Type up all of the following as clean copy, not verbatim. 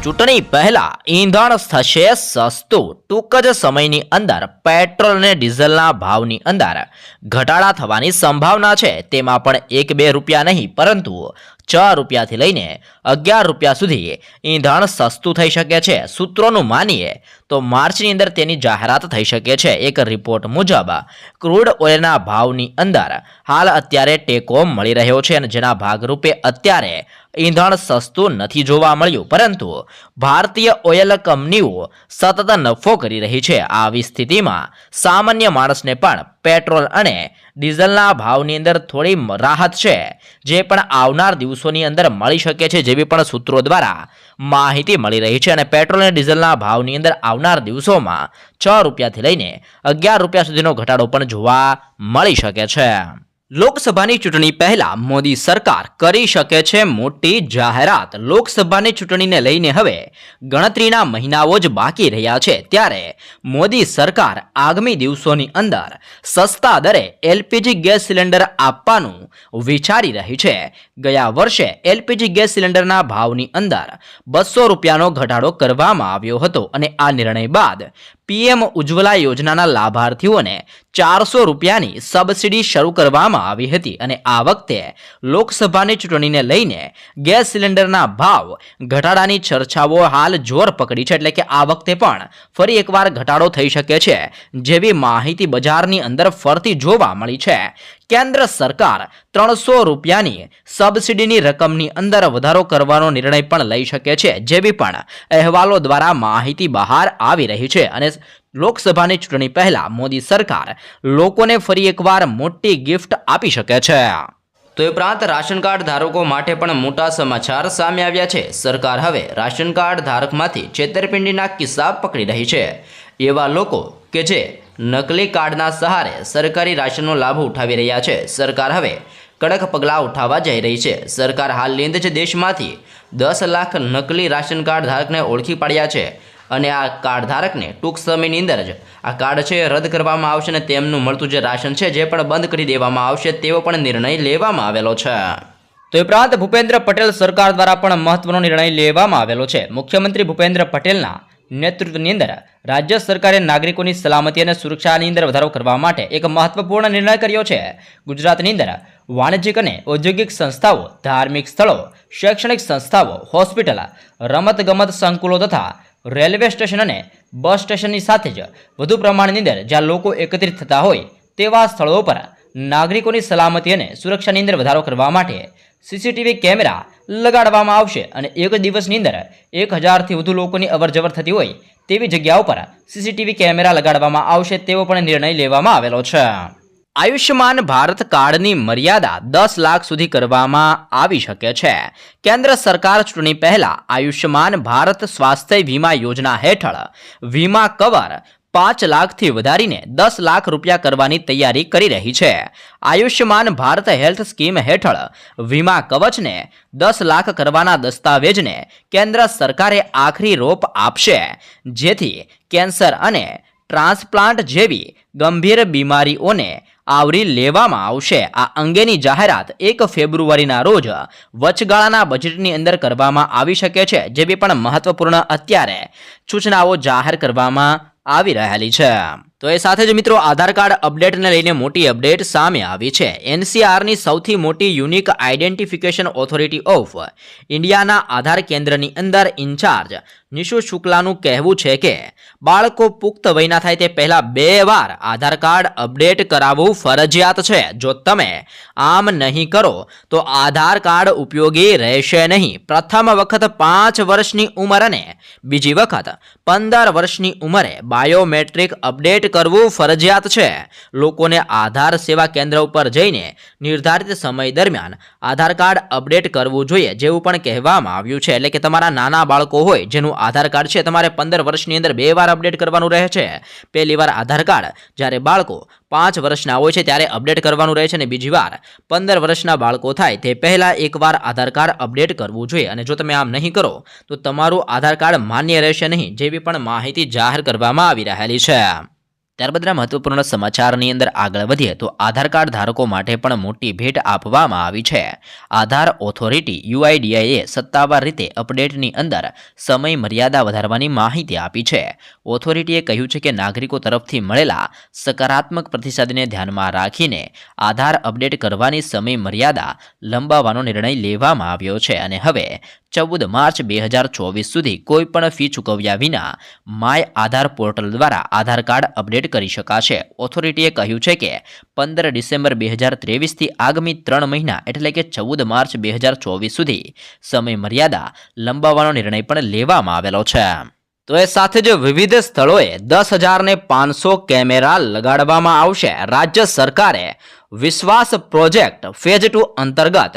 ચૂંટણી પહેલા ઈંધણ થશે સસ્તું. ટૂંક જ સમયની અંદર પેટ્રોલ અને ડીઝલના ભાવની અંદર ઘટાડા થવાની સંભાવના છે. તેમાં પણ 1-2 રૂપિયા નહીં, પરંતુ 6 રૂપિયાથી લઈને 11 રૂપિયા સુધી ઈંધણ સસ્તું થઈ શકે છે. સૂત્રોનું માનીએ તો માર્ચની અંદર તેની જાહેરાત થઈ શકે છે. એક રિપોર્ટ મુજબ ક્રૂડ ઓઇલના ભાવની અંદર હાલ અત્યારે ટેકો મળી રહ્યો છે, અને જેના ભાગરૂપે અત્યારે ઈંધણ સસ્તું નથી જોવા મળ્યું, પરંતુ ભારતીય ઓઇલ કંપનીઓ સતત નફો કરી રહી છે. આવી સ્થિતિમાં સામાન્ય માણસને પણ પેટ્રોલ અને ડીઝલના ભાવની અંદર થોડી રાહત છે, જે પણ આવનાર દિવસોની અંદર મળી શકે છે, જેવી પણ સૂત્રો દ્વારા માહિતી મળી રહી છે. અને પેટ્રોલ અને ડીઝલના ભાવની અંદર આવનાર દિવસોમાં 6 રૂપિયાથી લઈને 11 રૂપિયા સુધીનો ઘટાડો પણ જોવા મળી શકે છે. લોકસભાની ચૂંટણી પહેલા મોદી સરકાર કરી શકે છે મોટી જાહેરાત. લોકસભાની ચૂંટણીને લઈને હવે ગણતરીના મહિનાઓ જ બાકી રહ્યા છે, ત્યારે મોદી સરકાર આગામી દિવસોની અંદર સસ્તા દરે એલપીજી ગેસ સિલિન્ડર આપવાનું વિચારી રહી છે. ગયા વર્ષે એલપીજી ગેસ સિલિન્ડરના ભાવની અંદર 200 રૂપિયાનો ઘટાડો કરવામાં આવ્યો હતો, અને આ નિર્ણય બાદ પીએમ ઉજ્જવલા યોજનાના લાભાર્થીઓને 400 રૂપિયાની સબસિડી શરૂ કરવામાં આવી હતી. અને આ વખતે લોકસભાની ચૂંટણીને લઈને ગેસ સિલિન્ડરના ભાવ ઘટાડાની ચર્ચાઓ હાલ જોર પકડી છે, એટલે કે આ વખતે પણ ફરી એકવાર ઘટાડો થઈ શકે છે, જેવી માહિતી બજારની અંદર ફરતી જોવા મળી છે. કેન્દ્ર સરકાર 300 રૂપિયાની સબસિડીની રકમની અંદર વધારો કરવાનો નિર્ણય પણ લઈ શકે છે, જેવી પણ અહેવાલો દ્વારા માહિતી બહાર આવી રહી છે. અને લોકસભાની ચૂંટણી પહેલા મોદી સરકાર લોકોને ફરી એકવાર મોટી ગિફ્ટ આપી શકે છે. તો એ ઉપરાંત રાશન કાર્ડ ધારકો માટે પણ મોટા સમાચાર સામે આવ્યા છે. સરકાર હવે રાશન કાર્ડ ધારકમાંથી છેતરપિંડીના કિસ્સા પકડી રહી છે. એવા લોકો કે જે નકલી કાર્ડના સહારે સરકારી રાશનનો લાભ ઉઠાવી રહ્યા છે, સરકાર હવે કડક પગલાં ઉઠાવવા જઈ રહી છે. સરકાર હાલની અંદર જ દેશમાંથી 10 લાખ નકલી રાશન કાર્ડ ધારકને ઓળખી પાડ્યા છે, અને આ કાર્ડ ધારકને ટૂંક સમયની અંદર જ આ કાર્ડ છે રદ કરવામાં આવશે, અને તેમનું મળતું જે રાશન છે જે પણ બંધ કરી દેવામાં આવશે, તેવો પણ નિર્ણય લેવામાં આવેલો છે. તો ઉપરાંત ભૂપેન્દ્ર પટેલ સરકાર દ્વારા પણ મહત્વનો નિર્ણય લેવામાં આવેલો છે. મુખ્યમંત્રી ભૂપેન્દ્ર પટેલના નેતૃત્વની અંદર રાજ્ય સરકારે નાગરિકોની સલામતી અને સુરક્ષાની અંદર વધારો કરવા માટે એક મહત્વપૂર્ણ નિર્ણય કર્યો છે. ગુજરાતની અંદર વાણિજ્યિક અને ઔદ્યોગિક સંસ્થાઓ, ધાર્મિક સ્થળો, શૈક્ષણિક સંસ્થાઓ, હોસ્પિટલ, રમતગમત સંકુલો તથા રેલવે સ્ટેશન અને બસ સ્ટેશનની સાથે જ વધુ પ્રમાણની અંદર જ્યાં લોકો એકત્રિત થતા હોય તેવા સ્થળો પર નાગરિકોની સલામતી અને સુરક્ષાની અંદર વધારો કરવા માટે સીસીટીવી કેમેરા લગાડવામાં આવશે. અને એક દિવસની અંદર 1000થી વધુ લોકોની અવરજવર થતી હોય તેવી જગ્યાઓ પર સીસીટીવી કેમેરા લગાડવામાં આવશે, તેવો પણ નિર્ણય લેવામાં આવેલો છે. આયુષ્યમાન ભારત કાર્ડની મર્યાદા 10 લાખ સુધી કરવામાં આવી શકે છે. કેન્દ્ર સરકાર ચૂંટણી પહેલા આયુષ્યમાન ભારત સ્વાસ્થ્ય વીમા યોજના હેઠળ વીમા કવર 5 લાખથી વધારીને 10 લાખ રૂપિયા કરવાની તૈયારી કરી રહી છે. આયુષ્યમાન ભારત હેલ્થ સ્કીમ હેઠળ વીમા કવચને 10 લાખ કરવાના દસ્તાવેજને કેન્દ્ર સરકારે આખરી રોપ આપશે, જેથી કેન્સર અને ટ્રાન્સપ્લાન્ટ જેવી ગંભીર બીમારીઓને આવરી લેવામાં આવશે. આ અંગેની જાહેરાત 1 ફેબ્રુઆરીના રોજ વચગાળાના બજેટની અંદર કરવામાં આવી શકે છે, જેવી પણ મહત્વપૂર્ણ અત્યારે સૂચનાઓ જાહેર કરવામાં આવી રહેલી છે. તો એ સાથે જ મિત્રો આધાર કાર્ડ અપડેટને લઈને મોટી અપડેટ સામે આવી છે. એનસીઆરની સૌથી મોટી યુનિક આઇડેન્ટિફિકેશન ઓથોરિટી ઓફ ઇન્ડિયાના આધાર કેન્દ્રની અંદર ઇન્ચાર્જ નિશુ શુક્લાનું કહેવું છે કે બાળકો પુખ્ત વયના થાય તે પહેલાં 2 વાર આધાર કાર્ડ અપડેટ કરાવવું ફરજિયાત છે. જો તમે આમ નહીં કરો તો આધાર કાર્ડ ઉપયોગી રહેશે નહીં. પ્રથમ વખત 5 વર્ષની ઉંમર અને બીજી વખત 15 વર્ષની ઉંમરે બાયોમેટ્રિક અપડેટ કરવું ફરજિયાત છે. લોકોને આધાર સેવા કેન્દ્ર ઉપર જઈને નિર્ધારિત સમય દરમિયાન આધાર કાર્ડ અપડેટ કરવું જોઈએ, જેવું પણ કહેવામાં આવ્યું છે. એટલે કે તમારા નાના બાળકો હોય જેનું આધાર કાર્ડ છે, તમારે 15 વર્ષની અંદર 2 વાર અપડેટ કરવાનું રહે છે. પહેલી વાર આધાર કાર્ડ જ્યારે બાળકો 5 વર્ષના હોય છે ત્યારે અપડેટ કરવાનું રહે છે, અને બીજી વાર 15 વર્ષના બાળકો થાય તે પહેલાં 1 વાર આધાર કાર્ડ અપડેટ કરવું જોઈએ. અને જો તમે આમ નહીં કરો તો તમારું આધાર કાર્ડ માન્ય રહેશે નહીં, જેવી પણ માહિતી જાહેર કરવામાં આવી રહેલી છે. ત્યારબાદના મહત્વપૂર્ણ સમાચારની અંદર આગળ વધીએ તો આધાર કાર્ડ ધારકો માટે પણ મોટી ભેટ આપવામાં આવી છે. આધાર ઓથોરિટી UIDAએ સત્તાવાર રીતે અપડેટની અંદર સમય મર્યાદા વધારવાની માહિતી આપી છે. ઓથોરિટીએ કહ્યું છે કે નાગરિકો તરફથી મળેલા સકારાત્મક પ્રતિસાદને ધ્યાનમાં રાખીને આધાર અપડેટ કરવાની સમય મર્યાદા લંબાવવાનો નિર્ણય લેવામાં આવ્યો છે અને હવે 14 માર્ચ 2024 સુધી કોઈપણ ફી ચૂકવ્યા વિના માય આધાર પોર્ટલ દ્વારા આધાર કાર્ડ અપડેટ કરી શકાશે. ઓથોરિટીએ કહ્યું છે કે 15 ડિસેમ્બર 2023થી આગામી 3 મહિના એટલે કે 14 માર્ચ 2024 સુધી સમય મર્યાદા લંબાવવાનો નિર્ણય પણ લેવામાં આવેલો છે. તો એ સાથે જ વિવિધ સ્થળોએ 10,500 કેમેરા લગાડવામાં આવશે. રાજ્ય સરકારે વિશ્વાસ પ્રોજેક્ટ ફેઝ 2 અંતર્ગત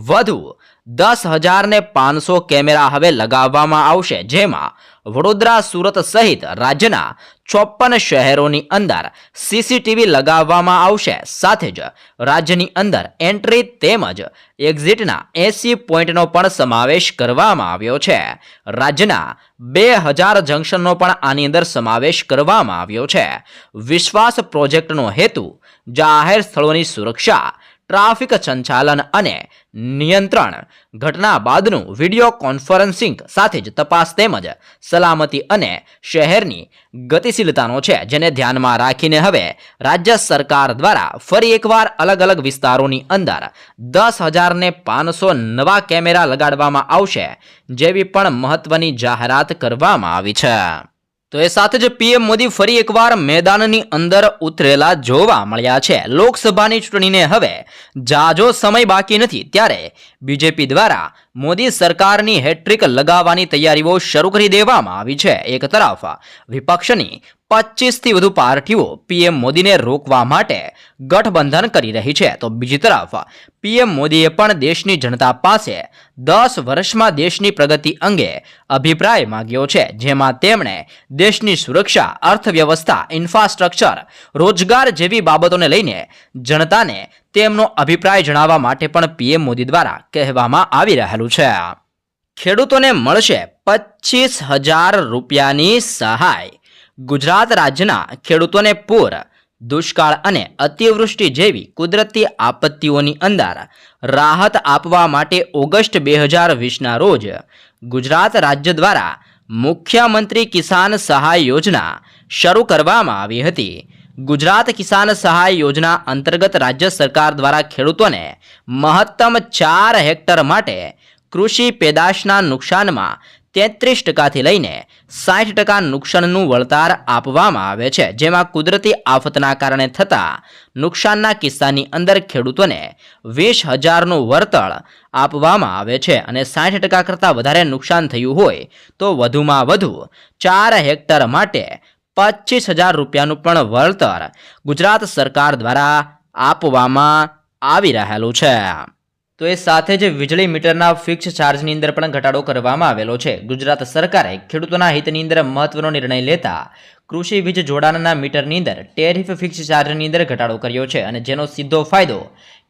વધુ 10,500 કેમેરા હવે લગાવવામાં આવશે, જેમાં વડોદરા, સુરત સહિત રાજ્યના 54 શહેરોની અંદર CCTV લગાવવામાં આવશે. સાથે જ રાજ્યની અંદર એન્ટ્રી તેમજ એક્ઝિટના 80 પોઈન્ટનો પણ સમાવેશ કરવામાં આવ્યો છે. રાજ્યના 2000 જંકશનનો પણ આની અંદર સમાવેશ કરવામાં આવ્યો છે. વિશ્વાસ પ્રોજેક્ટનો હેતુ જાહેર સ્થળોની સુરક્ષા, ટ્રાફિક સંચાલન અને નિયંત્રણ, ઘટના બાદનું વિડીયો કોન્ફરન્સિંગ સાથે જ તપાસ તેમજ સલામતી અને શહેરની ગતિશીલતાનો છે, જેને ધ્યાનમાં રાખીને હવે રાજ્ય સરકાર દ્વારા ફરી એકવાર અલગ અલગ વિસ્તારોની અંદર 10,500 નવા કેમેરા લગાડવામાં આવશે, જેવી પણ મહત્વની જાહેરાત કરવામાં આવી છે. તો એ સાથે જ PM મોદી ફરી એકવાર મેદાનની અંદર ઉતરેલા જોવા મળ્યા છે. લોકસભાની ચૂંટણીને હવે જાજો સમય બાકી નથી, ત્યારે BJP દ્વારા મોદી સરકારની હેટ્રિક લગાવવાની તૈયારીઓ શરૂ કરી દેવામાં આવી છે. એક તરફ વિપક્ષની 25થી વધુ પાર્ટીઓ PM મોદીને રોકવા માટે ગઠબંધન કરી રહી છે, તો બીજી તરફ PM મોદીએ પણ દેશની જનતા પાસે 10 વર્ષમાં દેશની પ્રગતિ અંગે અભિપ્રાય માંગ્યો છે, જેમાં તેમણે દેશની સુરક્ષા, અર્થવ્યવસ્થા, ઇન્ફ્રાસ્ટ્રક્ચર, રોજગાર જેવી બાબતોને લઈને જનતાને તેમનો અભિપ્રાય જણાવવા માટે પણ PM મોદી દ્વારા કહેવામાં આવી રહેલું છે. ખેડૂતોને મળશે 25,000 રૂપિયાની સહાય. ગુજરાત રાજ્યના ખેડૂતોને પૂર, દુષ્કાળ અને અતિવૃષ્ટિ જેવી કુદરતી આપત્તિઓની અંદર રાહત આપવા માટે ઓગસ્ટ 2020ના રોજ ગુજરાત રાજ્ય દ્વારા મુખ્યમંત્રી કિસાન સહાય યોજના શરૂ કરવામાં આવી હતી. ગુજરાત કિસાન સહાય યોજના અંતર્ગત રાજ્ય સરકાર દ્વારા ખેડૂતોને મહત્તમ 4 હેક્ટર માટે કૃષિ પેદાશના નુકસાનમાં 33% લઈને 60% નુકસાનનું વળતર આપવામાં આવે છે, જેમાં કુદરતી આફતના કારણે થતા નુકસાનના કિસ્સાની અંદર ખેડૂતોને 20,000નું વળતર આપવામાં આવે છે અને 60% કરતાં વધારે નુકસાન થયું હોય તો વધુમાં વધુ 4 હેક્ટર માટે 25,000 રૂપિયાનું પણ વળતર ગુજરાત સરકાર દ્વારા આપવામાં આવી રહેલું છે. તો એ સાથે જ વીજળી મીટરના ફિક્સ ચાર્જની અંદર પણ ઘટાડો કરવામાં આવેલો છે. ગુજરાત સરકારે ખેડૂતોના હિતની અંદર મહત્વનો નિર્ણય લેતા કૃષિ વીજ જોડાણના મીટરની અંદર ટેરિફ ફિક્સ ચાર્જની અંદર ઘટાડો કર્યો છે અને જેનો સીધો ફાયદો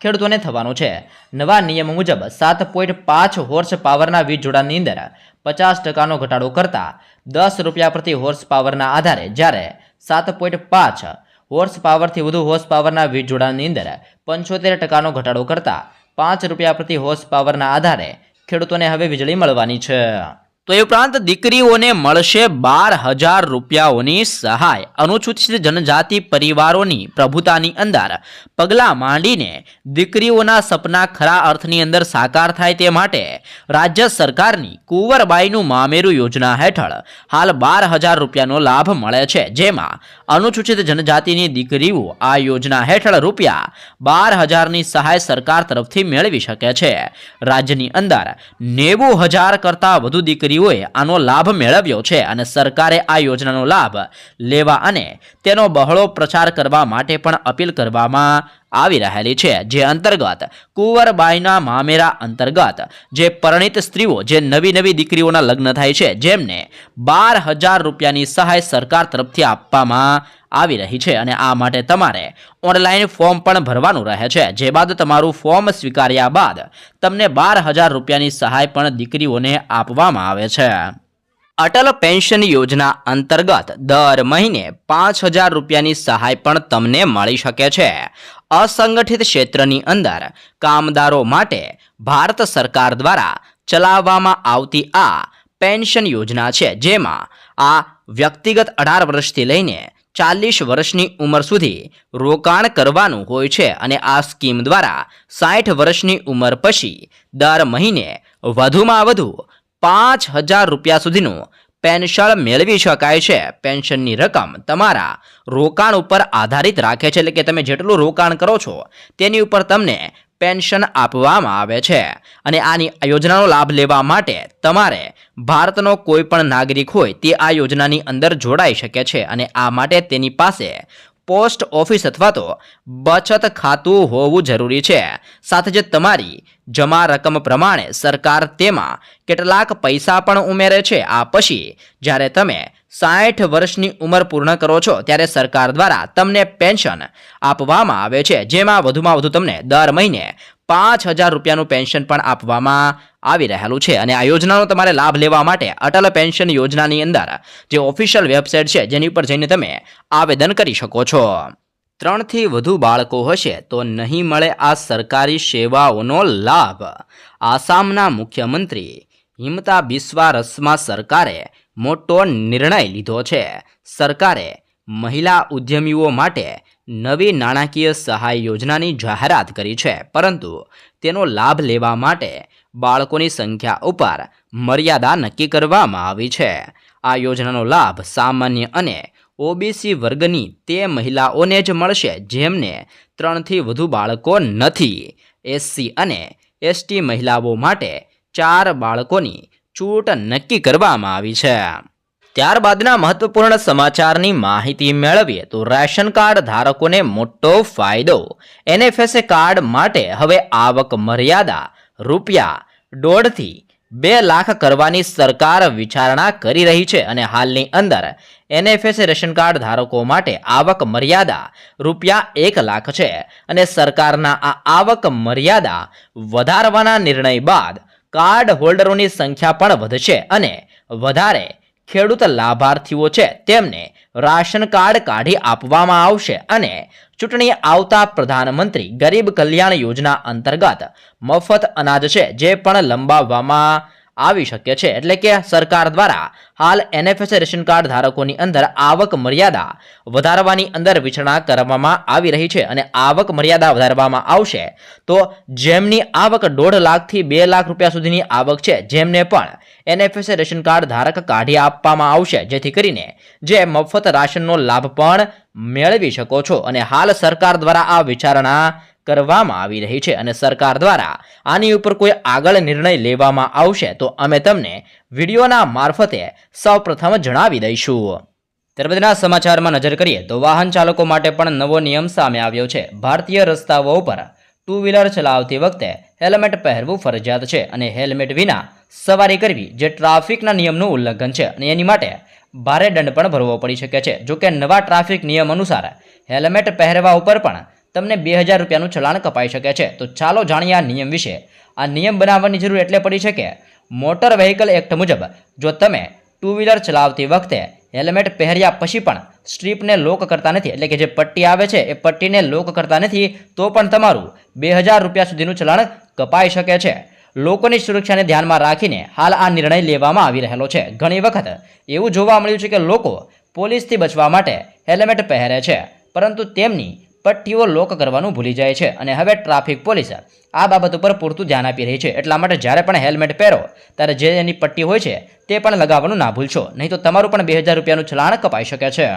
ખેડૂતોને થવાનો છે. નવા નિયમ મુજબ 7.5 હોર્સ પાવરના વીજ જોડાણની અંદર 50%નો ઘટાડો કરતા 10 રૂપિયા પ્રતિ હોર્સ પાવરના આધારે, જ્યારે 7.5 હોર્સ પાવરથી વધુ હોર્સ પાવરના વીજ જોડાણની અંદર 75%નો ઘટાડો કરતા 5 રૂપિયા પ્રતિ હોર્સ પાવરના આધારે ખેડૂતોને હવે વીજળી મળવાની છે. તો એ ઉપરાંત દીકરીઓને મળશે 12,000 રૂપિયાઓની સહાય. અનુસૂચિત જનજાતિ પરિવારોની પ્રભુતાની અંદર પગલાં માંડીને દીકરીઓના સપના ખરા અર્થની અંદર સાકાર થાય તે માટે રાજ્ય સરકારની કુંવરબાઈનું મામેરું યોજના હેઠળ હાલ 12,000 રૂપિયાનો લાભ મળે છે, જેમાં અનુસૂચિત જનજાતિની દીકરીઓ આ યોજના હેઠળ રૂપિયા 12,000ની સહાય સરકાર તરફથી મેળવી શકે છે. રાજ્યની અંદર 90,000 કરતાં વધુ દીકરીઓએ આનો લાભ મેળવ્યો છે અને સરકારે આ યોજનાનો લાભ લેવા અને તેનો બહોળો પ્રચાર કરવા માટે પણ અપીલ કરવામાં આવી રહેલી છે. જે અંતર્ગત કુંવરબાઈના મામેરા અંતર્ગત જે પરિણીત સ્ત્રીઓ, જે નવી દીકરીઓના લગ્ન થાય છે, જેમને 12,000 રૂપિયાની સહાય સરકાર તરફથી આપવામાં આવી રહી છે અને આ માટે તમારે ઓનલાઈન ફોર્મ પણ ભરવાનું રહે છે. જે બાદ તમારું ફોર્મ સ્વીકાર્યા બાદ તમને 12,000 રૂપિયાની સહાય પણ દીકરીઓને આપવામાં આવે છે. અટલ પેન્શન યોજના અંતર્ગત દર મહિને 5,000 રૂપિયાની સહાય પણ તમને મળી શકે છે. અસંગઠિત ક્ષેત્રની અંદર કામદારો માટે ભારત સરકાર દ્વારા ચલાવવામાં આવતી આ પેન્શન યોજના છે, જેમાં આ વ્યક્તિગત 18 વર્ષથી લઈને 40 વર્ષની ઉંમર સુધી રોકાણ કરવાનું હોય છે અને આ સ્કીમ દ્વારા 60 વર્ષની ઉંમર પછી દર મહિને વધુમાં વધુ 5,000 રૂપિયા સુધીનું પેન્શન મેળવી શકાય છે. પેન્શનની રકમ તમારા રોકાણ ઉપર આધારિત રાખે છે, એટલે કે તમે જેટલું રોકાણ કરો છો તેની ઉપર તમને પેન્શન આપવામાં આવે છે. અને આની યોજનાનો લાભ લેવા માટે તમારે ભારતનો કોઈ પણ નાગરિક હોય તે આ યોજનાની અંદર જોડાઈ શકે છે અને આ માટે તેની પાસે પોસ્ટ ઓફિસ અથવા તો બચત ખાતું હોવું જરૂરી છે. સાથે જ તમારી જમા રકમ પ્રમાણે સરકાર તેમાં કેટલાક પૈસા પણ ઉમેરે છે. આ પછી જ્યારે તમે 60 વર્ષની ઉંમર પૂર્ણ કરો છો ત્યારે સરકાર દ્વારા તમને પેન્શન આપવામાં આવે છે, જેમાં વધુમાં વધુ તમને દર મહિને 5,000 રૂપિયાનું પેન્શન પણ આપવામાં આવી રહેલું છે. અને આ યોજનાનો તમારે લાભ લેવા માટે અટલ પેન્શન યોજનાની અંદર જે ઓફિશિયલ વેબસાઇટ છે જેની ઉપર જઈને તમે આવેદન કરી શકો છો. 3 થી વધુ બાળકો હશે તો નહીં મળે આ સરકારી સેવાઓનો લાભ. આસામના મુખ્યમંત્રી હિમંતા બિસ્વા રસમા સરકારે મોટો નિર્ણય લીધો છે. સરકારે મહિલા ઉદ્યમીઓ માટે નવી નાણાકીય સહાય યોજનાની જાહેરાત કરી છે, પરંતુ તેનો લાભ લેવા માટે બાળકોની સંખ્યા ઉપર મર્યાદા નક્કી કરવામાં આવી છે. આ યોજનાનો લાભ સામાન્ય અને ઓબીસી વર્ગની તે મહિલાઓને જ મળશે જેમને 3 થી વધુ બાળકો નથી. એસસી અને એસટી મહિલાઓ માટે 4 બાળકોની છૂટ નક્કી કરવામાં આવી છે. ત્યારબાદના મહત્વપૂર્ણ સમાચારની માહિતી મેળવીએ તો રેશન કાર્ડ ધારકોને મોટો ફાયદો. એનએફએસએ કાર્ડ માટે હવે આવક મર્યાદા ₹1.5 થી 2 લાખ કરવાની સરકાર વિચારણા કરી રહી છે અને હાલની અંદર એનએફએસએ રેશન કાર્ડ ધારકો માટે આવક મર્યાદા ₹1 લાખ છે અને સરકારના આ આવક મર્યાદા વધારવાના નિર્ણય બાદ કાર્ડ હોલ્ડરોની સંખ્યા પણ વધશે અને વધારે ખેડૂત લાભાર્થીઓ છે તેમને રાશન કાર્ડ કાઢી આપવામાં આવશે અને ચૂંટણી આવતા પ્રધાનમંત્રી ગરીબ કલ્યાણ યોજના અંતર્ગત મફત અનાજ છે જે પણ લંબાવવામાં આવી શકે છે. એટલે કે સરકાર દ્વારા હાલ એનએફએસએ રેશન કાર્ડ ધારકોની અંદર આવક મર્યાદા વધારવાની અંદર વિચારણા કરવામાં આવી રહી છે અને આવક મર્યાદા વધારવામાં આવશે તો જેમની આવક 1.5 લાખથી 2 લાખ રૂપિયા સુધીની આવક છે જેમને પણ એનએફએસએ રેશન કાર્ડ ધારક કાઢી આપવામાં આવશે, જેથી કરીને જે મફત રાશનનો લાભ પણ મેળવી શકો છો. અને હાલ સરકાર દ્વારા આ વિચારણા કરવામાં આવી રહી છે અને સરકાર દ્વારા આની ઉપર કોઈ આગળ નિર્ણય લેવામાં આવશે તો અમે તમને વિડીયોના મારફતે સૌપ્રથમ જણાવી દઈશું. ત્યારબાદના સમાચારમાં નજર કરીએ તો વાહન ચાલકો માટે પણ નવો નિયમ સામે આવ્યો છે. ભારતીય રસ્તાઓ ઉપર 2 વ્હીલર ચલાવતી વખતે હેલ્મેટ પહેરવું ફરજિયાત છે અને હેલ્મેટ વિના સવારી કરવી જે ટ્રાફિકના નિયમનું ઉલ્લંઘન છે અને એની માટે ભારે દંડ પણ ભરવો પડી શકે છે. જોકે નવા ટ્રાફિક નિયમ અનુસાર હેલ્મેટ પહેરવા ઉપર પણ તમને 2,000 રૂપિયાનું ચલાણ કપાઈ શકે છે. તો ચાલો જાણીએ આ નિયમ વિશે. આ નિયમ બનાવવાની જરૂર એટલે પડી છે કે મોટર વ્હીકલ એક્ટ મુજબ જો તમે 2 વ્હીલર ચલાવતી વખતે હેલ્મેટ પહેર્યા પછી પણ સ્ટ્રીપને લોક કરતા નથી, એટલે કે જે પટ્ટી આવે છે એ પટ્ટીને લોક કરતા નથી, તો પણ તમારું 2,000 રૂપિયા સુધીનું ચલાણ કપાઈ શકે છે. લોકોની સુરક્ષાને ધ્યાનમાં રાખીને હાલ આ નિર્ણય લેવામાં આવી રહેલો છે. ઘણી વખત એવું જોવા મળ્યું છે કે લોકો પોલીસથી બચવા માટે હેલ્મેટ પહેરે છે પરંતુ તેમની પટ્ટીઓ લોક કરવાનું ભૂલી જાય છે અને હવે ટ્રાફિક પોલીસ આ બાબત ઉપર પૂરતું ધ્યાન આપી રહી છે. એટલા માટે જ્યારે પણ હેલ્મેટ પહેરો ત્યારે જે એની પટ્ટી હોય છે તે પણ લગાવવાનું ના ભૂલશો, નહીં તો તમારું પણ 2,000 રૂપિયાનું ચલાણ કપાઈ શકે છે.